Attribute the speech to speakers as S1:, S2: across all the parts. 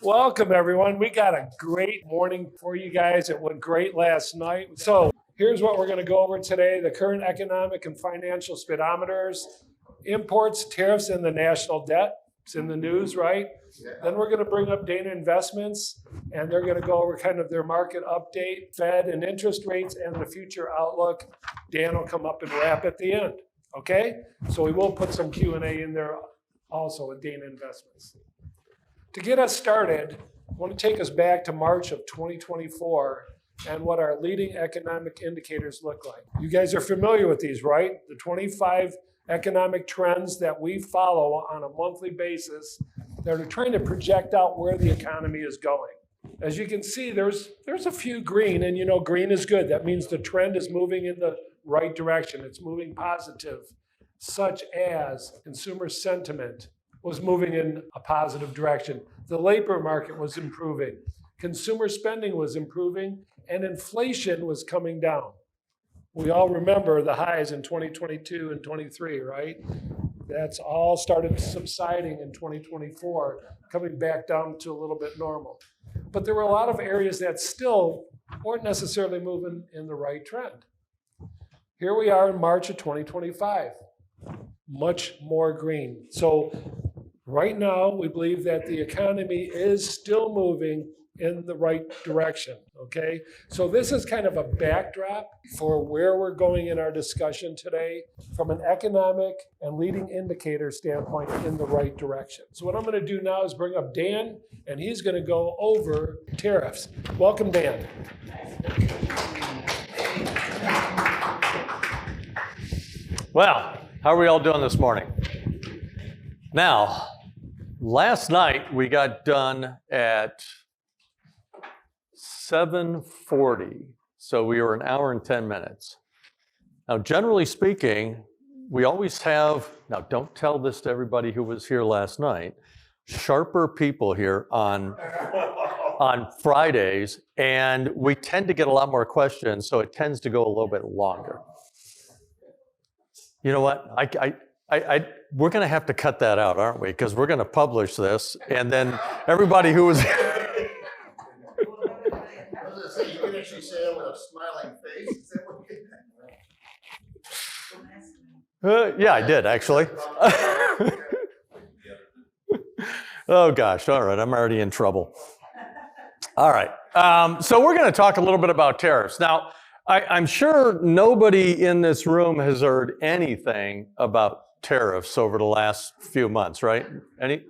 S1: Welcome, everyone. We got a great morning for you guys. It went great last night. So here's what we're going to go over today. The current economic and financial speedometers, imports, tariffs, and the national debt. It's in the news, right? Yeah. Then we're going to bring up Dana Investments, and they're going to go over kind of their market update, Fed and interest rates, and the future outlook. Dan will come up and wrap at the end, okay? So we will put some Q&A in there also with Dana Investments. To get us started, I want to take us back to March of 2024 and what our leading economic indicators look like. You guys are familiar with these, right? The 25 economic trends that we follow on a monthly basis that are trying to project out where the economy is going. As you can see, there's a few green, and you know green is good. That means the trend is moving in the right direction. It's moving positive, such as consumer sentiment was moving in a positive direction. The labor market was improving. Consumer spending was improving, and inflation was coming down. We all remember the highs in 2022 and 23, right? That's all started subsiding in 2024, coming back down to a little bit normal. But there were a lot of areas that still weren't necessarily moving in the right trend. Here we are in March of 2025, much more green. So right now, we believe that the economy is still moving in the right direction, okay? So this is kind of a backdrop for where we're going in our discussion today from an economic and leading indicator standpoint in the right direction. So what I'm going to do now is bring up Dan, and he's going to go over tariffs. Welcome, Dan.
S2: Well, how are we all doing this morning? Now, last night we got done at 7:40, so we were an hour and 10 minutes. Now, generally speaking, we always have, now don't tell this to everybody who was here last night, sharper people here on Fridays, and we tend to get a lot more questions, so it tends to go a little bit longer. You know what? We're going to have to cut that out, aren't we? Because we're going to publish this, and then everybody who was...
S3: You can actually say it with a smiling face. Is that what
S2: yeah, I did, actually. Oh, gosh. All right. I'm already in trouble. All right. So we're going to talk a little bit about tariffs. Now, I'm sure nobody in this room has heard anything about tariffs over the last few months, right?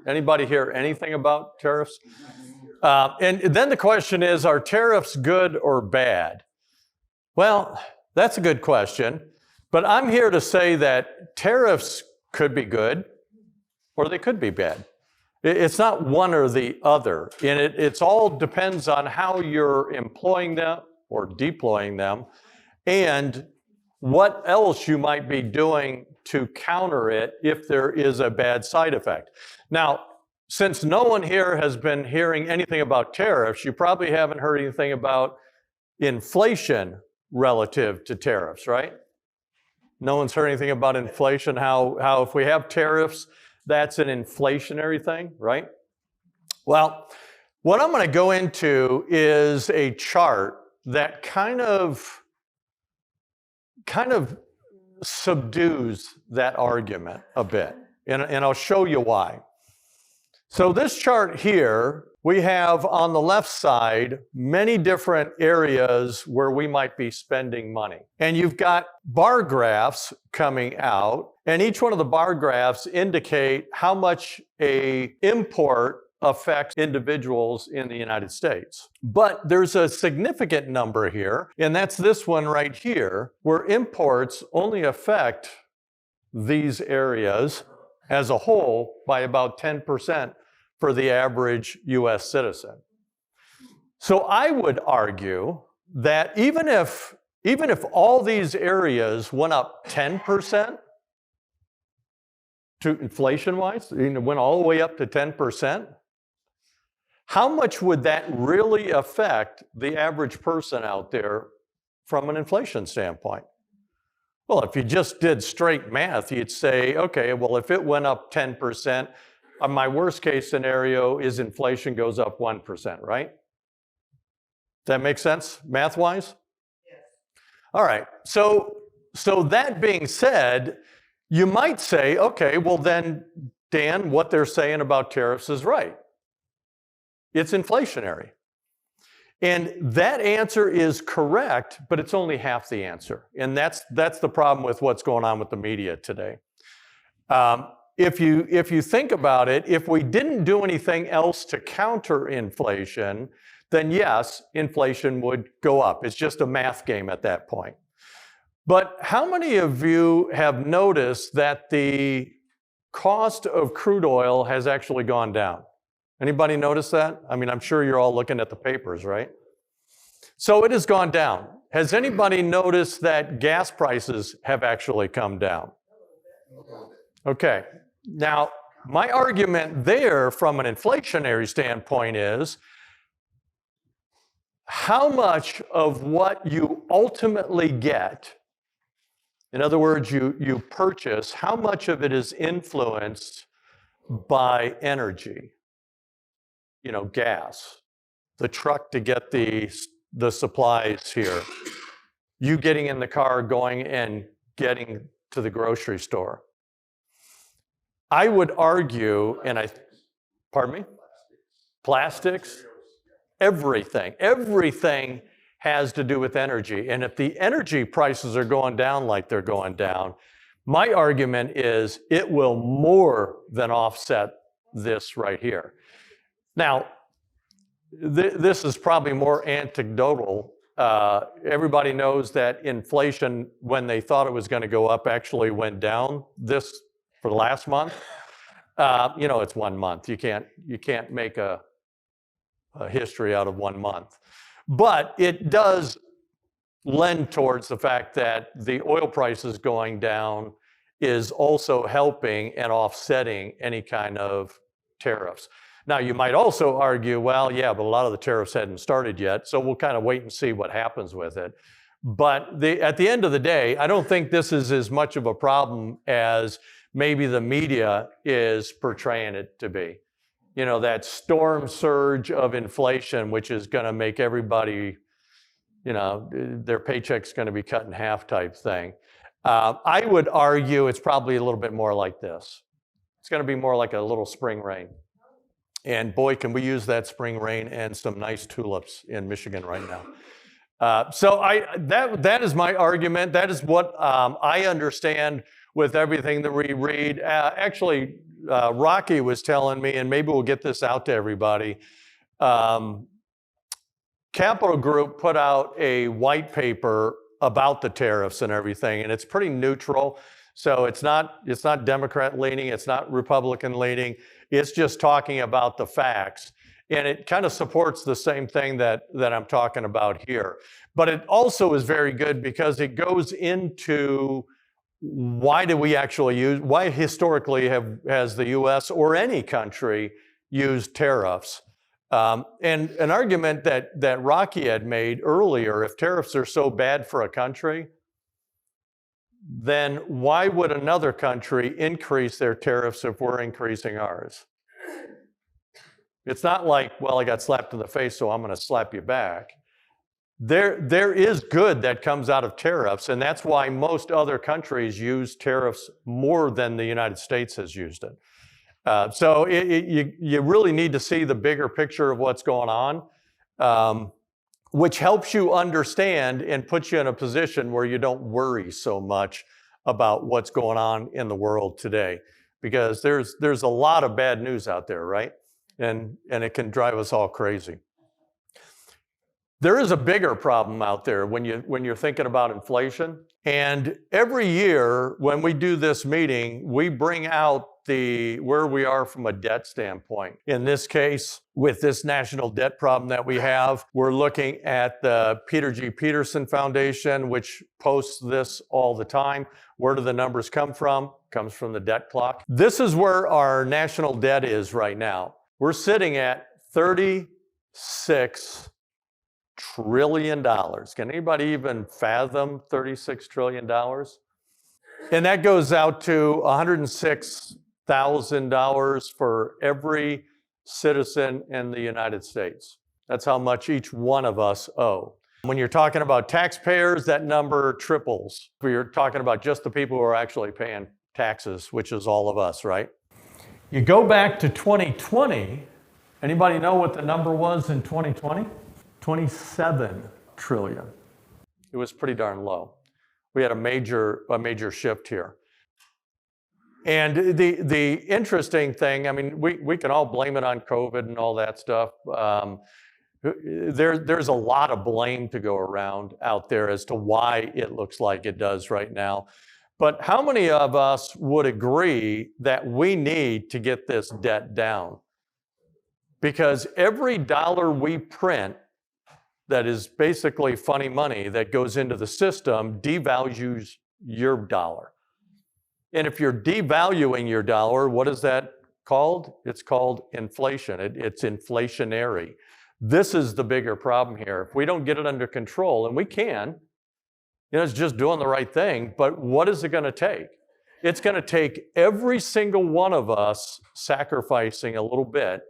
S2: Anybody hear anything about tariffs? And then the question is, are tariffs good or bad? Well, that's a good question, but I'm here to say that tariffs could be good or they could be bad. It's not one or the other, and it all depends on how you're employing them or deploying them and what else you might be doing to counter it if there is a bad side effect. Now, since no one here has been hearing anything about tariffs, you probably haven't heard anything about inflation relative to tariffs, right? No one's heard anything about inflation, how if we have tariffs, that's an inflationary thing, right? Well, what I'm going to go into is a chart that kind of subdues that argument a bit, and I'll show you why. So this chart here, we have on the left side many different areas where we might be spending money. And you've got bar graphs coming out, and each one of the bar graphs indicate how much an import affects individuals in the United States. But there's a significant number here, and that's this one right here, where imports only affect these areas as a whole by about 10% for the average US citizen. So I would argue that even if all these areas went up 10% to inflation-wise, went all the way up to 10%, how much would that really affect the average person out there from an inflation standpoint? Well, if you just did straight math, you'd say, okay, well, if it went up 10%, my worst case scenario is inflation goes up 1%, right? Does that make sense math-wise?
S4: Yes.
S2: All right, so that being said, you might say, okay, well then, Dan, what they're saying about tariffs is right. It's inflationary. And that answer is correct, but it's only half the answer. And that's the problem with what's going on with the media today. If you think about it, if we didn't do anything else to counter inflation, then yes, inflation would go up. It's just a math game at that point. But how many of you have noticed that the cost of crude oil has actually gone down? Anybody notice that? I mean, I'm sure you're all looking at the papers, right? So it has gone down. Has anybody noticed that gas prices have actually come down? Okay. Now, my argument there from an inflationary standpoint is how much of what you ultimately get, in other words, you purchase, how much of it is influenced by energy? You know, gas, the truck to get the supplies here, you getting in the car, going and getting to the grocery store. I would argue, pardon me? Plastics? Everything has to do with energy. And if the energy prices are going down like they're going down, my argument is it will more than offset this right here. Now, this is probably more anecdotal. Everybody knows that inflation, when they thought it was going to go up, actually went down for the last month. You know, it's 1 month. You can't make a history out of 1 month. But it does lend towards the fact that the oil prices going down is also helping and offsetting any kind of tariffs. Now, you might also argue, well, yeah, but a lot of the tariffs hadn't started yet, so we'll kind of wait and see what happens with it. But at the end of the day, I don't think this is as much of a problem as maybe the media is portraying it to be. You know, that storm surge of inflation, which is going to make everybody, you know, their paycheck's going to be cut in half type thing. I would argue it's probably a little bit more like this. It's going to be more like a little spring rain. And boy, can we use that spring rain and some nice tulips in Michigan right now. So that is my argument. That is what I understand with everything that we read. Actually, Rocky was telling me, and maybe we'll get this out to everybody, Capital Group put out a white paper about the tariffs and everything, and it's pretty neutral. So it's not Democrat leaning, it's not Republican leaning. It's just talking about the facts. And it kind of supports the same thing that I'm talking about here. But it also is very good because it goes into why historically has the US or any country used tariffs? And an argument that Rocky had made earlier, if tariffs are so bad for a country, then why would another country increase their tariffs if we're increasing ours? It's not like, well, I got slapped in the face, so I'm going to slap you back. There is good that comes out of tariffs, and that's why most other countries use tariffs more than the United States has used it. So you really need to see the bigger picture of what's going on, which helps you understand and puts you in a position where you don't worry so much about what's going on in the world today. Because there's a lot of bad news out there, right? And it can drive us all crazy. There is a bigger problem out there when you're thinking about inflation. And every year when we do this meeting, we bring out where we are from a debt standpoint. In this case, with this national debt problem that we have, we're looking at the Peter G. Peterson Foundation, which posts this all the time. Where do the numbers come from? Comes from the debt clock. This is where our national debt is right now. We're sitting at $36 trillion. Can anybody even fathom $36 trillion? And that goes out to 106 $100,000 for every citizen in the United States. That's how much each one of us owe. When you're talking about taxpayers, that number triples. If you're talking about just the people who are actually paying taxes, which is all of us, right? You go back to 2020, anybody know what the number was in 2020? 27 trillion. It was pretty darn low. We had a major shift here. And the interesting thing, I mean, we can all blame it on COVID and all that stuff. There's a lot of blame to go around out there as to why it looks like it does right now. But how many of us would agree that we need to get this debt down? Because every dollar we print that is basically funny money that goes into the system devalues your dollar. And if you're devaluing your dollar, what is that called? It's called inflation. It's inflationary. This is the bigger problem here. If we don't get it under control, and we can, it's just doing the right thing, but what is it going to take? It's going to take every single one of us sacrificing a little bit,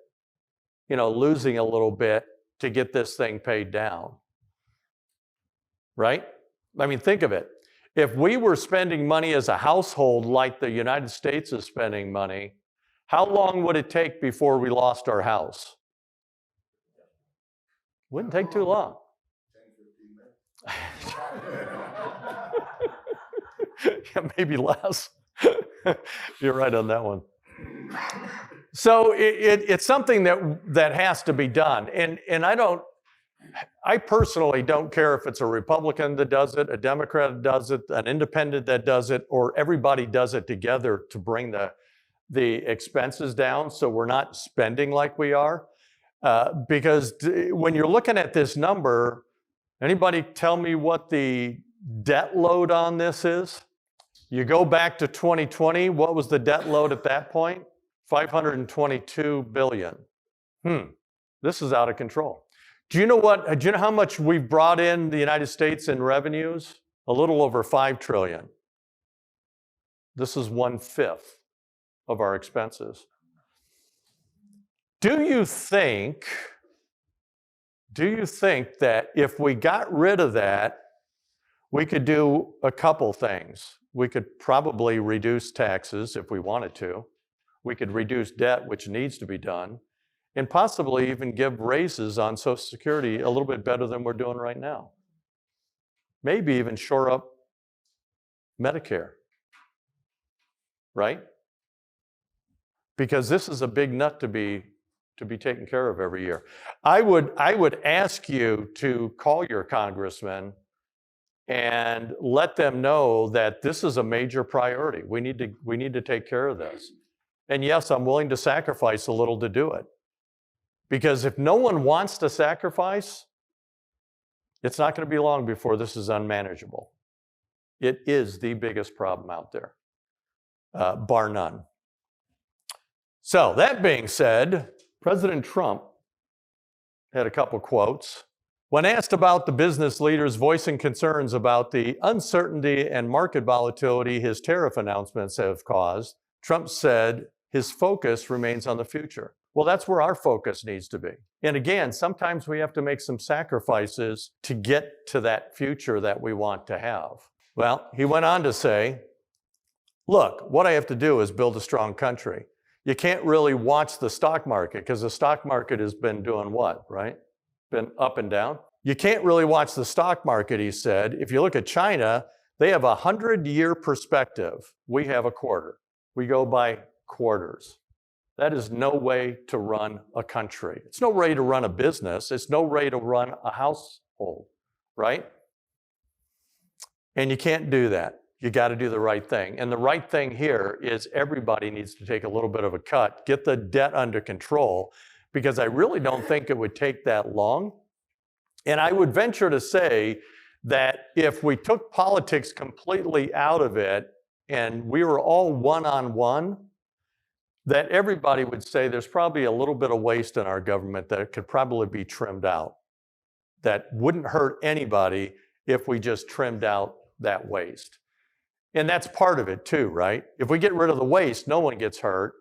S2: losing a little bit to get this thing paid down. Right? I mean, think of it. If we were spending money as a household like the United States is spending money, how long would it take before we lost our house? Wouldn't take too long.
S3: 10, 15 minutes.
S2: Yeah, maybe less. You're right on that one. So it's something that has to be done. And I personally don't care if it's a Republican that does it, a Democrat that does it, an independent that does it, or everybody does it together to bring the expenses down so we're not spending like we are. Because when you're looking at this number, anybody tell me what the debt load on this is? You go back to 2020, what was the debt load at that point? $522 billion. This is out of control. Do you know how much we've brought in the United States in revenues? A little over 5 trillion. This is 1/5 of our expenses. Do you think that if we got rid of that, we could do a couple things? We could probably reduce taxes if we wanted to. We could reduce debt, which needs to be done, and possibly even give raises on Social Security a little bit better than we're doing right now. Maybe even shore up Medicare, right? Because this is a big nut to be taken care of every year. I would ask you to call your congressman and let them know that this is a major priority. We need to take care of this. And yes, I'm willing to sacrifice a little to do it. Because if no one wants to sacrifice, it's not going to be long before this is unmanageable. It is the biggest problem out there, bar none. So that being said, President Trump had a couple quotes. When asked about the business leaders voicing concerns about the uncertainty and market volatility his tariff announcements have caused, Trump said his focus remains on the future. Well, that's where our focus needs to be. And again, sometimes we have to make some sacrifices to get to that future that we want to have. Well, he went on to say, look, what I have to do is build a strong country. You can't really watch the stock market because the stock market has been doing what, right? Been up and down. You can't really watch the stock market, he said. If you look at China, they have a 100-year perspective. We have a quarter. We go by quarters. That is no way to run a country. It's no way to run a business. It's no way to run a household, right? And you can't do that. You got to do the right thing. And the right thing here is everybody needs to take a little bit of a cut, get the debt under control, because I really don't think it would take that long. And I would venture to say that if we took politics completely out of it and we were all one-on-one, that everybody would say there's probably a little bit of waste in our government that could probably be trimmed out. That wouldn't hurt anybody if we just trimmed out that waste. And that's part of it too, right? If we get rid of the waste, no one gets hurt.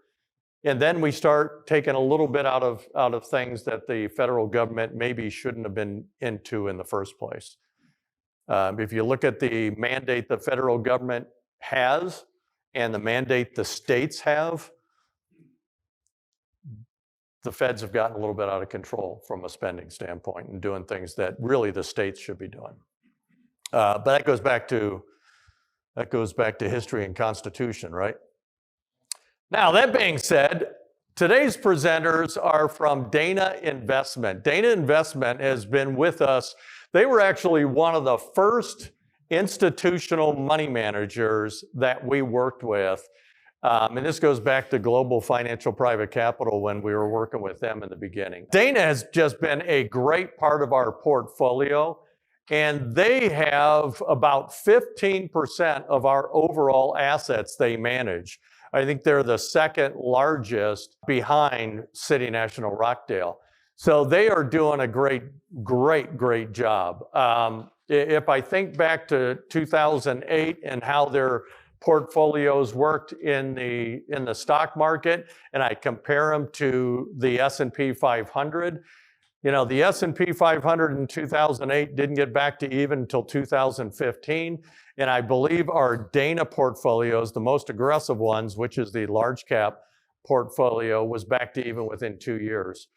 S2: And then we start taking a little bit out of things that the federal government maybe shouldn't have been into in the first place. If you look at the mandate the federal government has and the mandate the states have, the feds have gotten a little bit out of control from a spending standpoint and doing things that really the states should be doing. But that goes back to history and Constitution, right? Now, that being said, today's presenters are from Dana Investment. Dana Investment has been with us. They were actually one of the first institutional money managers that we worked with. And this goes back to Global Financial Private Capital when we were working with them in the beginning. Dana has just been a great part of our portfolio, and they have about 15% of our overall assets they manage. I think they're the second largest behind City National Rockdale. So they are doing a great job. If I think back to 2008 and how their portfolios worked in the stock market, and I compare them to the S&P 500, the S&P 500 in 2008 didn't get back to even until 2015. And I believe our Dana portfolios, the most aggressive ones, which is the large cap portfolio, was back to even within 2 years.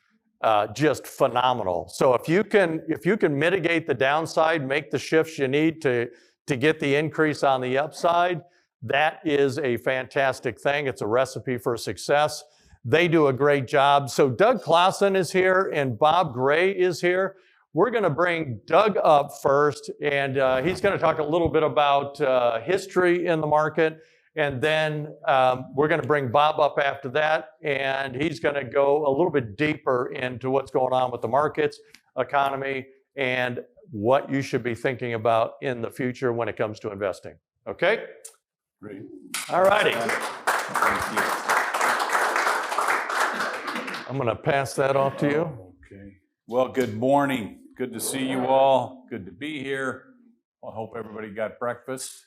S2: Just phenomenal. So if you can mitigate the downside, make the shifts you need to get the increase on the upside, that is a fantastic thing. It's a recipe for success. They do a great job. So Doug Classen is here and Bob Gray is here. We're going to bring Doug up first, and he's going to talk a little bit about history in the market. And then we're going to bring Bob up after that, and he's going to go a little bit deeper into what's going on with the markets, economy, and what you should be thinking about in the future when it comes to investing. Okay?
S4: Great.
S2: All righty.
S4: Thank you.
S2: I'm going to pass that off to you.
S4: Okay. Well, good morning. Good to see you all. Good to be here. I hope everybody got breakfast.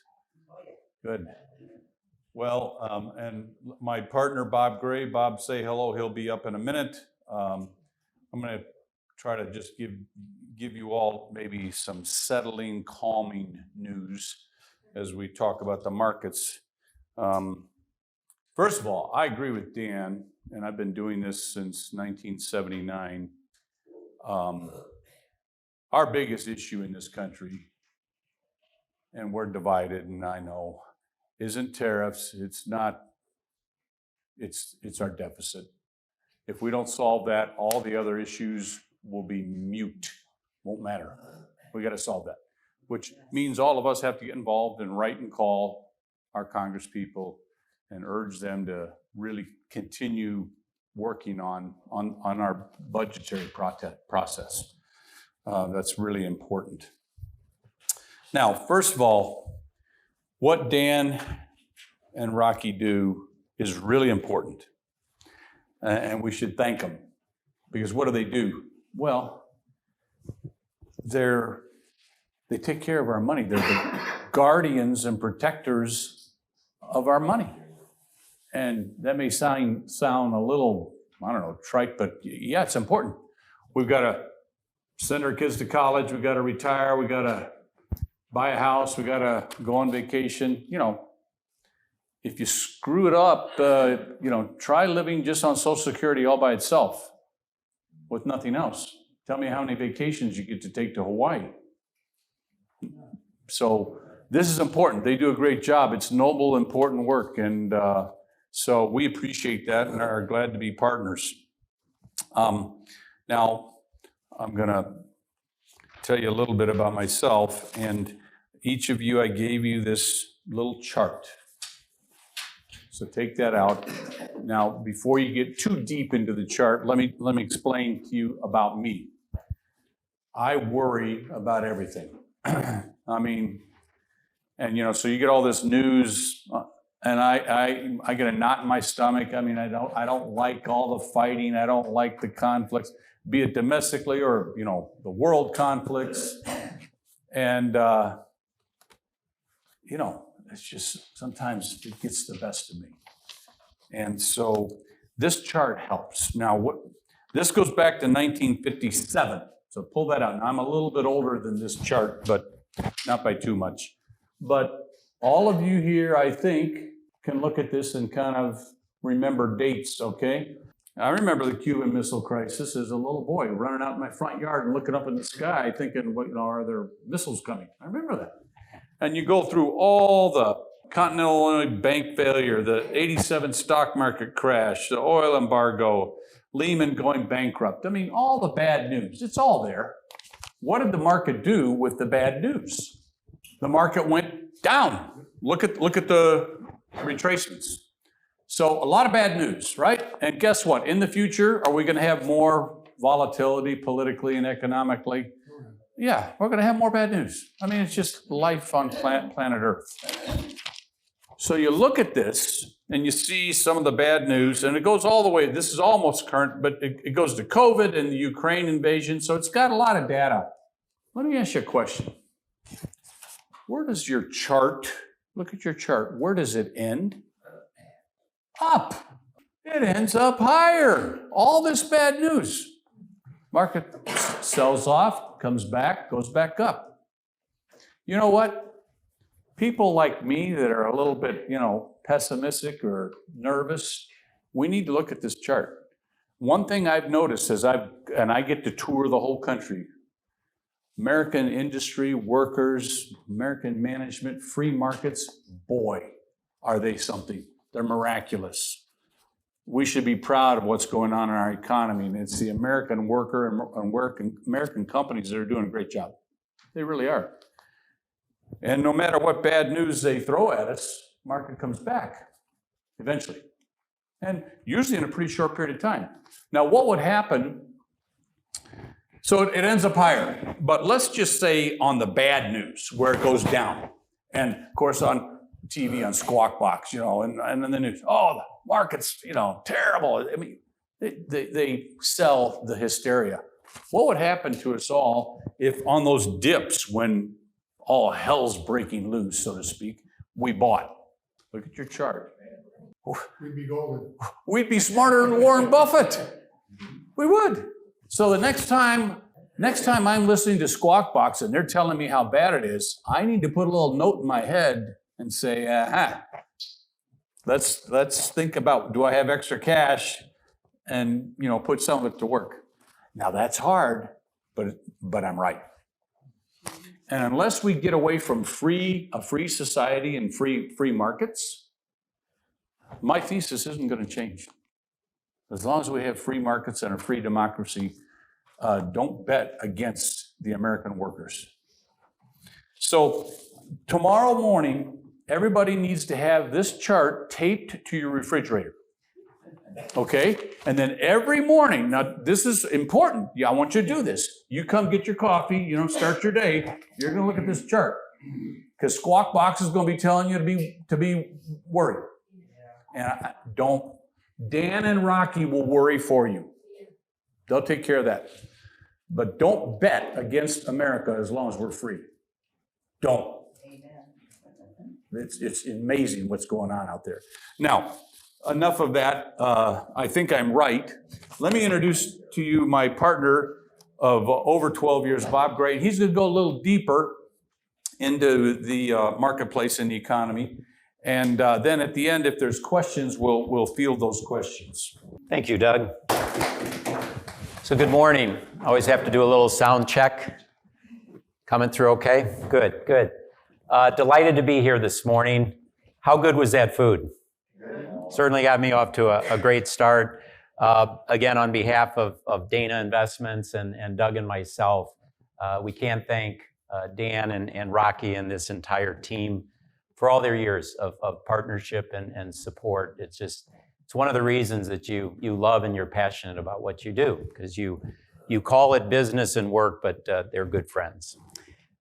S4: Good. Well, and my partner, Bob Gray. Bob, say hello. He'll be up in a minute. I'm going to try to just give you all maybe some settling, calming news as we talk about the markets. First of all, I agree with Dan, and I've been doing this since 1979. Our biggest issue in this country, and we're divided, and I know, isn't tariffs. It's not. It's our deficit. If we don't solve that, all the other issues will be mute. Won't matter. We got to solve that, which means all of us have to get involved and write and call our Congress people and urge them to really continue working on our budgetary process. That's really important. Now, first of all, what Dan and Rocky do is really important, and we should thank them, because what do? Well, they take care of our money. They're the guardians and protectors of our money. And that may sound a little, I don't know, trite, but yeah, it's important. We've got to send our kids to college. We've got to retire. We've got to buy a house. We've got to go on vacation. If you screw it up, try living just on Social Security all by itself with nothing else. Tell me how many vacations you get to take to Hawaii. So this is important. They do a great job. It's noble, important work. And so we appreciate that and are glad to be partners. Now, I'm going to tell you a little bit about myself. And each of you, I gave you this little chart. So take that out. Now, before you get too deep into the chart, let me explain to you about me. I worry about everything. I mean, and so you get all this news, and I get a knot in my stomach. I mean, I don't like all the fighting. I don't like the conflicts, be it domestically or the world conflicts. And it's just, sometimes it gets the best of me. And so this chart helps. Now, this goes back to 1957. So pull that out. Now, I'm a little bit older than this chart, but not by too much. But all of you here, I think, can look at this and kind of remember dates, okay? I remember the Cuban Missile Crisis as a little boy running out in my front yard and looking up in the sky thinking, what, are there missiles coming? I remember that. And you go through all the Continental Illinois bank failure, the 87 stock market crash, the oil embargo, Lehman going bankrupt. I mean, all the bad news, it's all there. What did the market do with the bad news? The market went down. Look at the retracements. So a lot of bad news, right? And guess what? In the future, are we going to have more volatility politically and economically? Yeah, we're going to have more bad news. I mean, it's just life on planet Earth. So you look at this and you see some of the bad news, and it goes all the way. This is almost current, but it goes to COVID and the Ukraine invasion. So it's got a lot of data. Let me ask you a question. Where does your chart, look at your chart, where does it end? Up. It ends up higher. All this bad news. Market sells off, comes back, goes back up. You know what? People like me that are a little bit, pessimistic or nervous, we need to look at this chart. One thing I've noticed as I get to tour the whole country, American industry, workers, American management, free markets, boy, are they something. They're miraculous. We should be proud of what's going on in our economy, and it's the American worker and American companies that are doing a great job. They really are. And no matter what bad news they throw at us, market comes back eventually. And usually in a pretty short period of time. Now, what would happen? So it ends up higher. But let's just say on the bad news, where it goes down. And of course on TV, on Squawk Box, and then the news, oh, the market's, terrible. I mean, they sell the hysteria. What would happen to us all if on those dips, when all hell's breaking loose, so to speak, we bought? Look at your chart.
S3: We'd be golden.
S4: We'd be smarter than Warren Buffett. We would. So the next time I'm listening to Squawk Box and they're telling me how bad it is, I need to put a little note in my head and say, let's think about, do I have extra cash? And put some of it to work. Now that's hard, but I'm right. And unless we get away from a free society and free markets, my thesis isn't going to change. As long as we have free markets and a free democracy, don't bet against the American workers. So tomorrow morning, everybody needs to have this chart taped to your refrigerator. Okay? And then every morning, now this is important. Yeah, I want you to do this. You come get your coffee, start your day. You're going to look at this chart. Because Squawk Box is going to be telling you to be worried. And Dan and Rocky will worry for you. They'll take care of that. But don't bet against America as long as we're free. Don't. It's amazing what's going on out there. Now, enough of that. I think I'm right. Let me introduce to you my partner of over 12 years, Bob Gray. He's going to go a little deeper into the marketplace and the economy. And then at the end, if there's questions, we'll field those questions.
S5: Thank you, Doug. So good morning. I always have to do a little sound check. Coming through okay? Good, good. Delighted to be here this morning. How good was that food? Certainly got me off to a great start. Again, on behalf of Dana Investments and Doug and myself, we can't thank Dan and Rocky and this entire team for all their years of partnership and support. It's one of the reasons that you love and you're passionate about what you do, because you call it business and work, but they're good friends.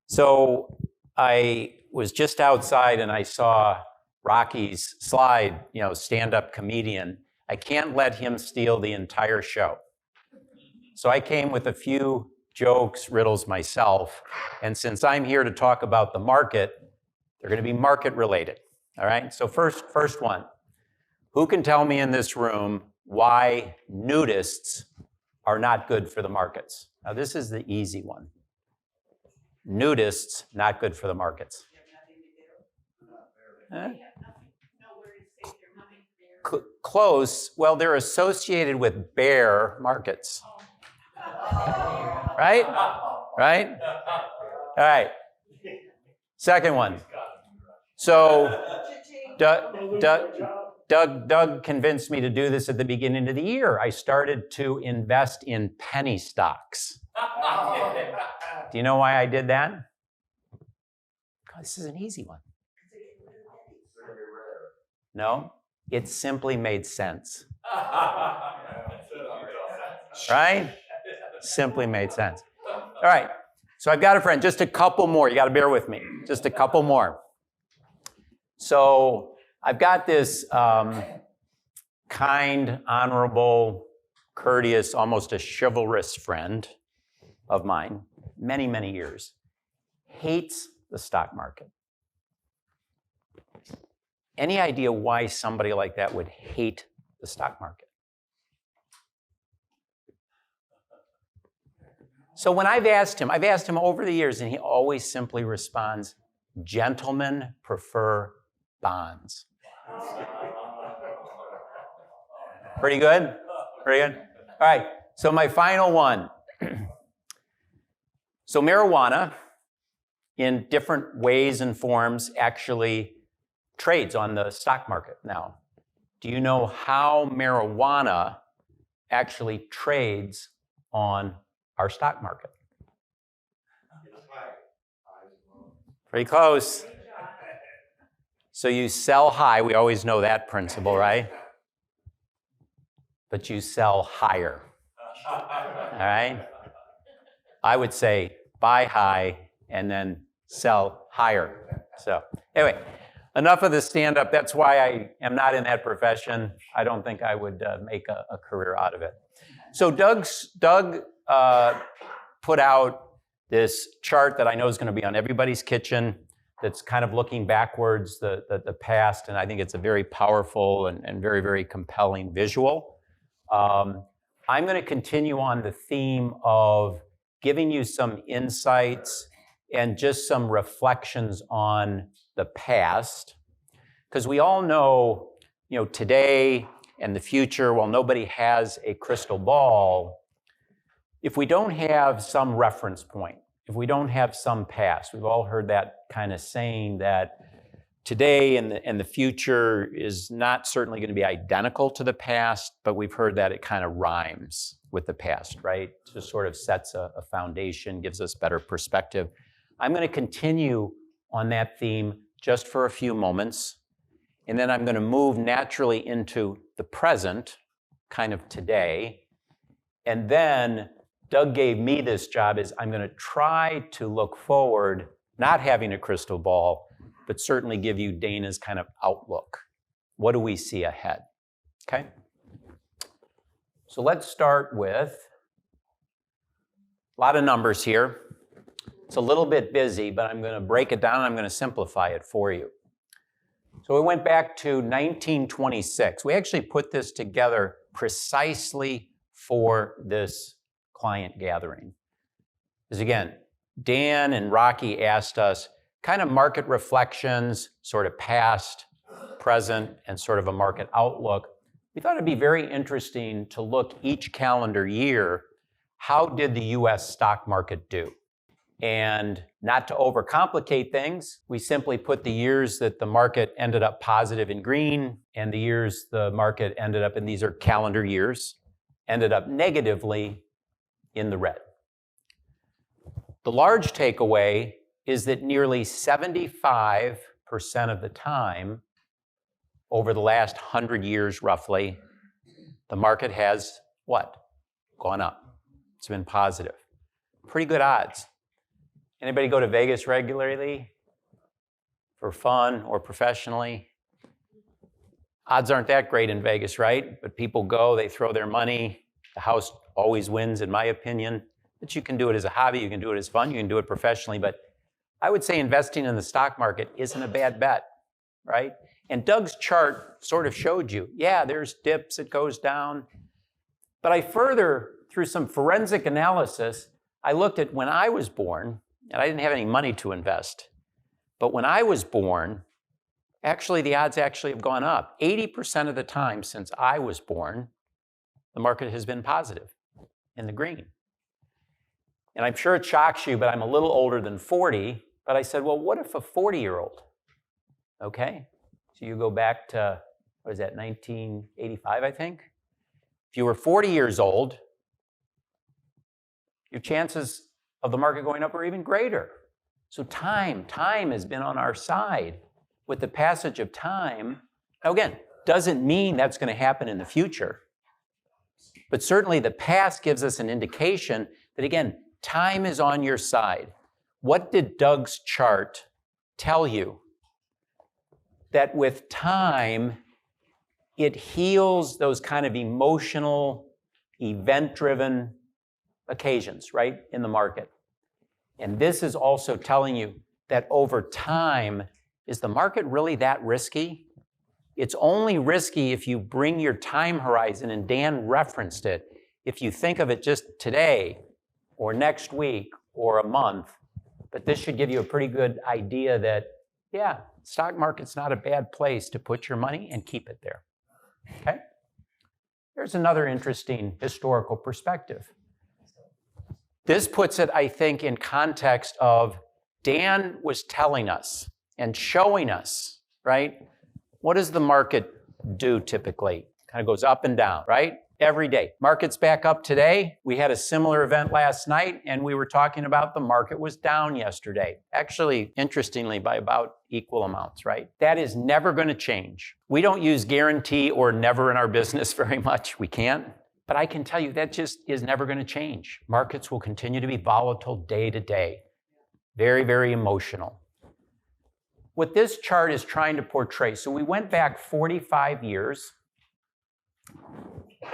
S5: So I was just outside and I saw Rocky's slide, stand-up comedian. I can't let him steal the entire show. So I came with a few jokes, riddles myself, and since I'm here to talk about the market, They're going to be market related. All right, so first one. Who can tell me in this room why nudists are not good for the markets? Now, this is the easy one. Nudists, not good for the markets. Close. Well, they're associated with bear markets. Right? Right? All right. Second one. So Doug convinced me to do this at the beginning of the year. I started to invest in penny stocks. Do you know why I did that? This is an easy one. No, it simply made sense. Right? Simply made sense. All right, so I've got a friend, just a couple more. You got to bear with me. Just a couple more. So I've got this kind, honorable, courteous, almost a chivalrous friend of mine, many, many years, hates the stock market. Any idea why somebody like that would hate the stock market? So when I've asked him over the years, and he always simply responds, gentlemen prefer bonds. Pretty good? Pretty good? All right, so my final one. So marijuana, in different ways and forms, actually trades on the stock market now. Do you know how marijuana actually trades on our stock market? Pretty close. So you sell high. We always know that principle, right? But you sell higher. All right? I would say buy high and then sell higher. So anyway, enough of the stand-up. That's why I am not in that profession. I don't think I would make a career out of it. So Doug put out this chart that I know is going to be on everybody's kitchen that's kind of looking backwards, the past, and I think it's a very powerful and very, very compelling visual. I'm going to continue on the theme of giving you some insights and just some reflections on the past, because we all know, today and the future, while nobody has a crystal ball, if we don't have some reference point, if we don't have some past, we've all heard that kind of saying that today and the future is not certainly going to be identical to the past, but we've heard that it kind of rhymes with the past, right? Just sort of sets a foundation, gives us better perspective. I'm going to continue on that theme just for a few moments, and then I'm going to move naturally into the present, kind of today, and then Doug gave me this job is I'm going to try to look forward, not having a crystal ball, but certainly give you Dana's kind of outlook. What do we see ahead? Okay? So let's start with a lot of numbers here. It's a little bit busy, but I'm going to break it down and I'm going to simplify it for you. So we went back to 1926. We actually put this together precisely for this client gathering. Because again, Dan and Rocky asked us kind of market reflections, sort of past, present, and sort of a market outlook. We thought it'd be very interesting to look each calendar year, how did the US stock market do? And not to overcomplicate things, we simply put the years that the market ended up positive in green and the years the market ended up, and these are calendar years, ended up negatively in the red. The large takeaway is that nearly 75% of the time, over the last 100 years roughly, the market has what? Gone up. It's been positive. Pretty good odds. Anybody go to Vegas regularly for fun or professionally? Odds aren't that great in Vegas, right? But people go, they throw their money. The house always wins, in my opinion. But you can do it as a hobby, you can do it as fun, you can do it professionally, but I would say investing in the stock market isn't a bad bet, right? And Doug's chart sort of showed you, yeah, there's dips, it goes down. But I further, through some forensic analysis, I looked at when I was born, and I didn't have any money to invest. But when I was born, actually the odds actually have gone up. 80% of the time since I was born, the market has been positive, in the green. And I'm sure it shocks you, but I'm a little older than 40. But I said, well, what if a 40-year-old? Okay, so you go back to, what is that, 1985, I think? If you were 40 years old, your chances of the market going up are even greater. So time has been on our side. With the passage of time, now again, doesn't mean that's going to happen in the future. But certainly the past gives us an indication that, again, time is on your side. What did Doug's chart tell you? That with time, it heals those kind of emotional, event-driven occasions, right, in the market. And this is also telling you that over time, is the market really that risky? It's only risky if you bring your time horizon, and Dan referenced it. If you think of it just today, or next week, or a month, but this should give you a pretty good idea that, yeah, stock market's not a bad place to put your money and keep it there, okay? Here's another interesting historical perspective. This puts it, I think, in context of Dan was telling us and showing us, right? What does the market do typically? Kind of goes up and down, right? Every day. Market's back up today. We had a similar event last night, and we were talking about the market was down yesterday. Actually, interestingly, by about equal amounts, right? That is never going to change. We don't use guarantee or never in our business very much. We can't. But I can tell you that just is never going to change. Markets will continue to be volatile day to day. Very, very emotional. What this chart is trying to portray, so we went back 45 years.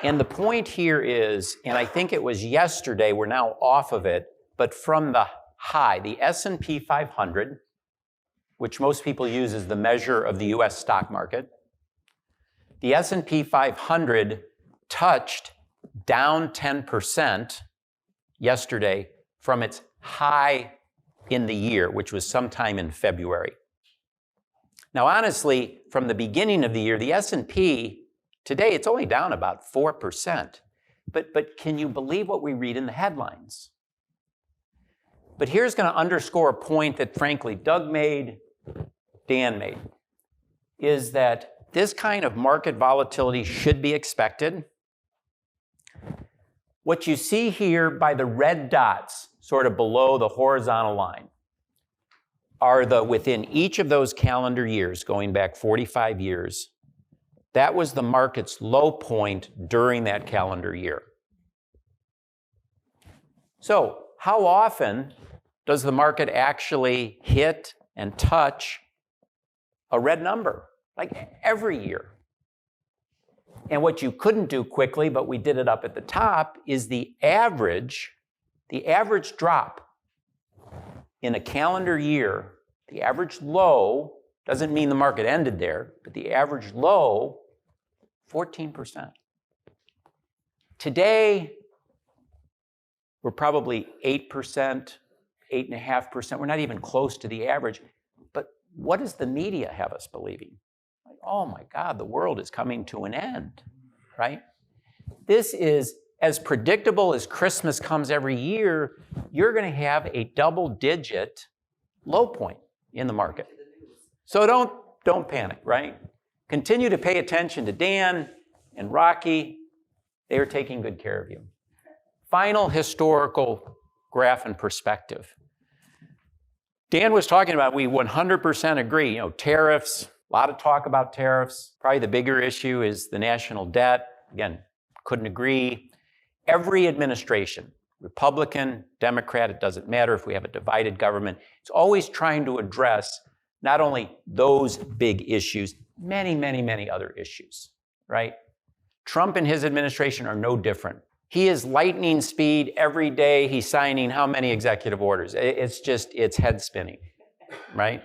S5: And the point here is, and I think it was yesterday, we're now off of it, but from the high, the S&P 500, which most people use as the measure of the US stock market, the S&P 500 touched down 10% yesterday from its high in the year, which was sometime in February. Now, honestly, from the beginning of the year, the S&P, today it's only down about 4%. But can you believe what we read in the headlines? But here's going to underscore a point that, frankly, Doug made, Dan made, is that this kind of market volatility should be expected. What you see here by the red dots, sort of below the horizontal line, are the within each of those calendar years, going back 45 years, that was the market's low point during that calendar year. So, how often does the market actually hit and touch a red number? Like every year. And what you couldn't do quickly, but we did it up at the top, is the average drop in a calendar year, the average low, doesn't mean the market ended there, but the average low, 14%. Today, we're probably 8%, 8.5%. We're not even close to the average. But what does the media have us believing? Like, oh my God, the world is coming to an end, right? This is as predictable as Christmas comes every year. You're going to have a double-digit low point in the market. So don't panic, right? Continue to pay attention to Dan and Rocky. They are taking good care of you. Final historical graph and perspective. Dan was talking about, we 100% agree, tariffs, a lot of talk about tariffs. Probably the bigger issue is the national debt. Again, couldn't agree. Every administration, Republican, Democrat, it doesn't matter if we have a divided government, it's always trying to address not only those big issues, many, many, many other issues, right? Trump and his administration are no different. He is lightning speed every day. He's signing how many executive orders? It's head spinning. right?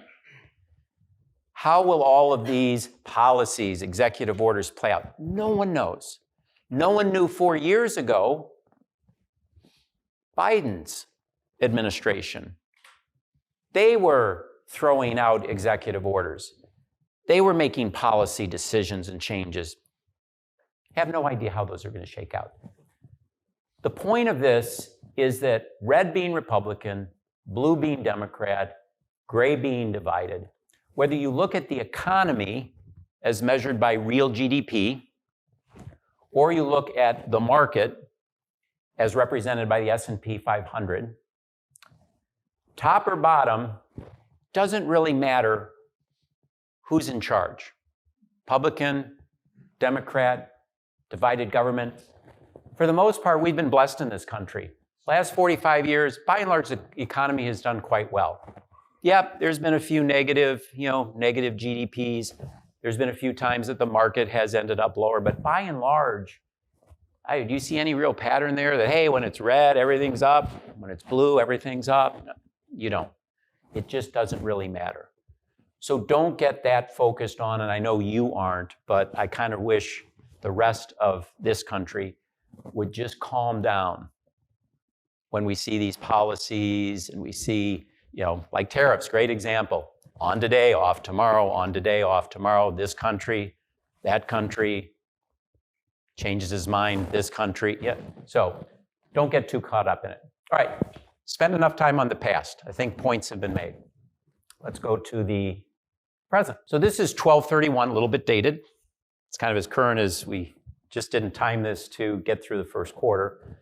S5: How will all of these policies, executive orders play out? No one knows. No one knew 4 years ago Biden's administration. They were throwing out executive orders. They were making policy decisions and changes. Have no idea how those are going to shake out. The point of this is that red being Republican, blue being Democrat, gray being divided, whether you look at the economy as measured by real GDP, or you look at the market as represented by the S&P 500, top or bottom, doesn't really matter who's in charge. Republican, Democrat, divided government. For the most part, we've been blessed in this country. Last 45 years, by and large, the economy has done quite well. Yep, there's been a few negative GDPs. There's been a few times that the market has ended up lower, but by and large, do you see any real pattern there that, hey, when it's red, everything's up, when it's blue, everything's up? No, you don't. It just doesn't really matter. So don't get that focused on, and I know you aren't, but I kind of wish the rest of this country would just calm down when we see these policies and we see, like tariffs, great example. On today, off tomorrow, on today, off tomorrow, this country, that country, changes his mind, this country. Yeah. So don't get too caught up in it. All right, spend enough time on the past. I think points have been made. Let's go to the present. So this is 12/31, a little bit dated. It's kind of as current as we just didn't time this to get through the first quarter.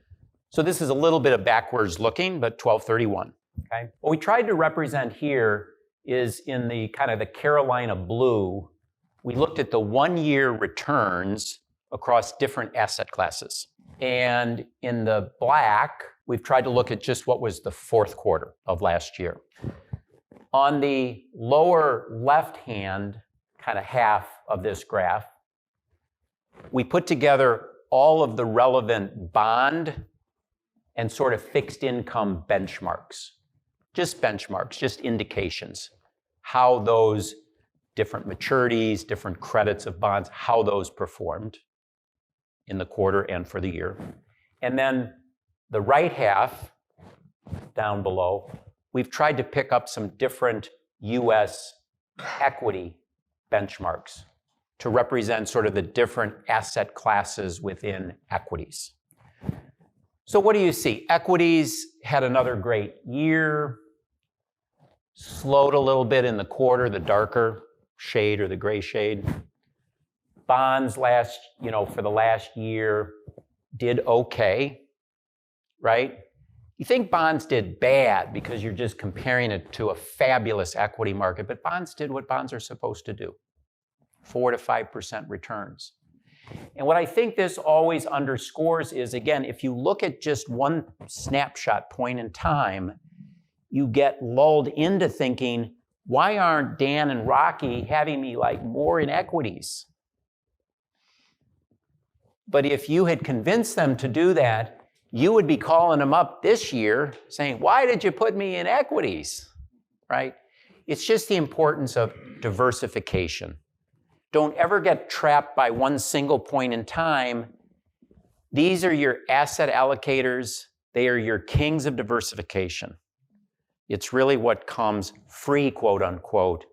S5: So this is a little bit of backwards looking, but 12/31. Okay. What we tried to represent here is in the kind of the Carolina blue, we looked at the 1-year returns across different asset classes. And in the black, we've tried to look at just what was the fourth quarter of last year. On the lower left-hand kind of half of this graph, we put together all of the relevant bond and sort of fixed income benchmarks. Just benchmarks, just indications. How those different maturities, different credits of bonds, how those performed in the quarter and for the year. And then the right half, down below, we've tried to pick up some different US equity benchmarks to represent sort of the different asset classes within equities. So what do you see? Equities had another great year, slowed a little bit in the quarter, the darker shade or the gray shade. Bonds for the last year did okay, right? You think bonds did bad because you're just comparing it to a fabulous equity market, but bonds did what bonds are supposed to do, 4 to 5% returns. And what I think this always underscores is, again, if you look at just one snapshot point in time, you get lulled into thinking, why aren't Dan and Rocky having me like more in equities? But if you had convinced them to do that, you would be calling them up this year saying, why did you put me in equities, right? It's just the importance of diversification. Don't ever get trapped by one single point in time. These are your asset allocators. They are your kings of diversification. It's really what comes free, quote unquote.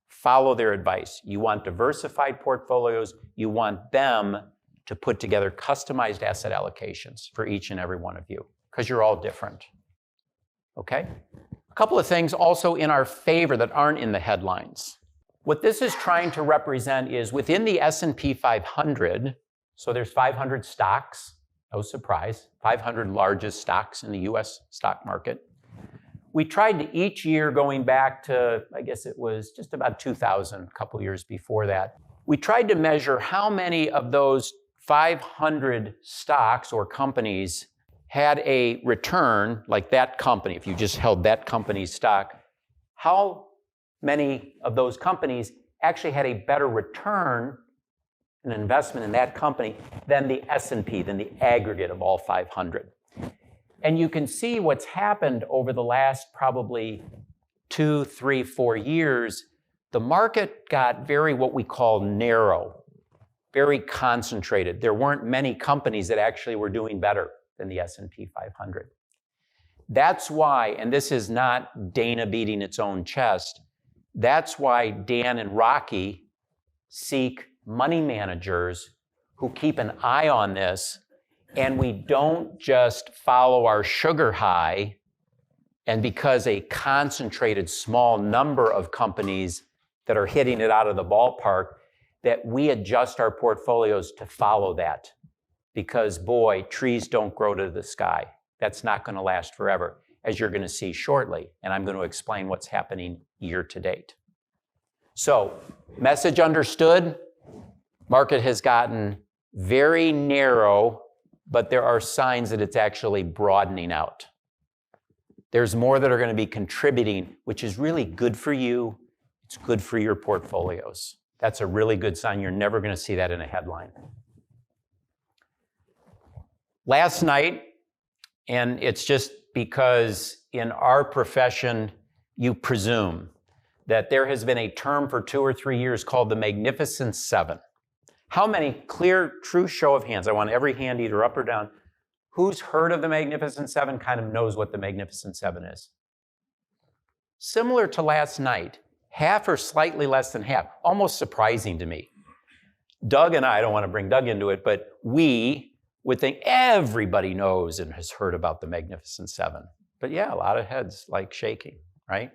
S5: Follow their advice. You want diversified portfolios. You want them to put together customized asset allocations for each and every one of you, because you're all different. Okay? A couple of things also in our favor that aren't in the headlines. What this is trying to represent is within the S&P 500, so there's 500 stocks, no surprise, 500 largest stocks in the US stock market. We tried to each year going back to, I guess it was just about 2000, a couple years before that, we tried to measure how many of those 500 stocks or companies had a return like that company. If you just held that company's stock, how many of those companies actually had a better return, an investment in that company, than the S&P, than the aggregate of all 500. And you can see what's happened over the last probably 2, 3, 4 years, the market got very what we call narrow, very concentrated. There weren't many companies that actually were doing better than the S&P 500. That's why, and this is not Dana beating its own chest, that's why Dan and Rocky seek money managers who keep an eye on this, and we don't just follow our sugar high, and because a concentrated small number of companies that are hitting it out of the ballpark, that we adjust our portfolios to follow that. Because boy, trees don't grow to the sky. That's not going to last forever, as you're going to see shortly. And I'm going to explain what's happening year to date. So, message understood. Market has gotten very narrow, but there are signs that it's actually broadening out. There's more that are going to be contributing, which is really good for you. It's good for your portfolios. That's a really good sign. You're never going to see that in a headline. Last night, and it's just because in our profession, you presume that there has been a term for 2 or 3 years called the Magnificent Seven. How many, clear, true show of hands, I want every hand either up or down, who's heard of the Magnificent Seven, kind of knows what the Magnificent Seven is? Similar to last night, half or slightly less than half, almost surprising to me. Doug and I don't want to bring Doug into it, but we would think everybody knows and has heard about the Magnificent Seven. But yeah, a lot of heads like shaking, right?